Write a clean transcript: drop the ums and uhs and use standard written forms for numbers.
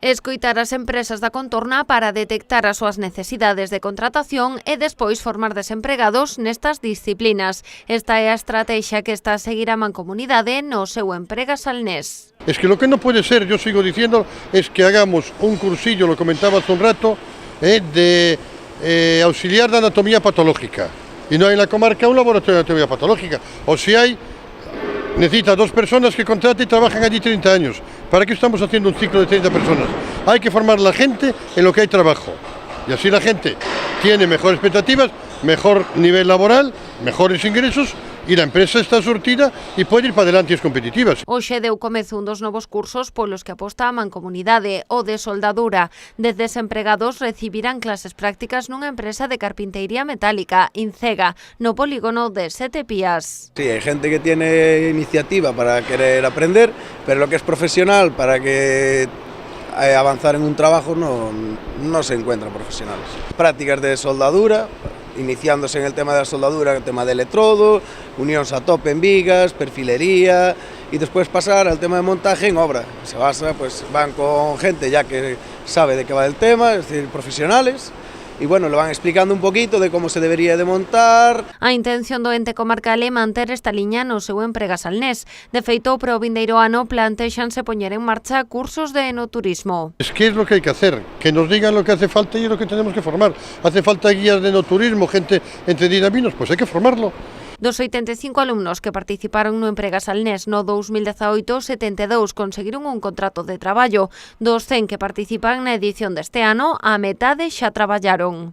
Escoitar as empresas da contorna para detectar as súas necesidades de contratación e despois formar desempregados nestas disciplinas. Esta é a estrategia que está a seguir a Mancomunidade no seu Emprega Salnés. Es que lo que no puede ser, yo sigo diciendo, es que hagamos un cursillo, lo comentaba hace un rato, de auxiliar de anatomía patológica. Y no hay en la comarca un laboratorio de anatomía patológica. O si hay, necesita 2 personas que contraten y trabajan allí 30 años. ¿Para qué estamos haciendo un ciclo de 30 personas? Hay que formar a la gente en lo que hay trabajo. Y así la gente tiene mejores expectativas, mejor nivel laboral, mejores ingresos e a empresa está surtida e pode ir para adelante e es competitiva. Hoxe deu comezo un dos novos cursos polos que aposta a Mancomunidade, o de soldadura. 10 desempregados recibirán clases prácticas nunha empresa de carpintería metálica, Incega, no polígono de Sete Pías. Sí, hay gente que tiene iniciativa para querer aprender, pero lo que es profesional, para que avanzar en un trabajo, no se encuentran profesionales. Prácticas de soldadura, iniciándose en el tema de la soldadura, el tema de electrodo, unións a tope en vigas, perfilería y después pasar al tema de montaje en obra. Se basa, pues van con gente ya que sabe de qué va el tema, es decir, profesionales, y bueno, le van explicando un poquito de cómo se debería de montar. A intención do ente comarcal é manter esta liña no seu Emprega Salnés. De feito, para o vindeiro ano plantexanse poñer en marcha cursos de enoturismo. Es que es lo que hay que hacer, que nos digan lo que hace falta y es lo que tenemos que formar. Hace falta guías de enoturismo, gente entendida en vinos, pues hay que formarlo. Dos 85 alumnos que participaron no Emprega Salnés no 2018, 72 conseguiron un contrato de traballo. Dos 100 que participan na edición deste ano, a metade xa traballaron.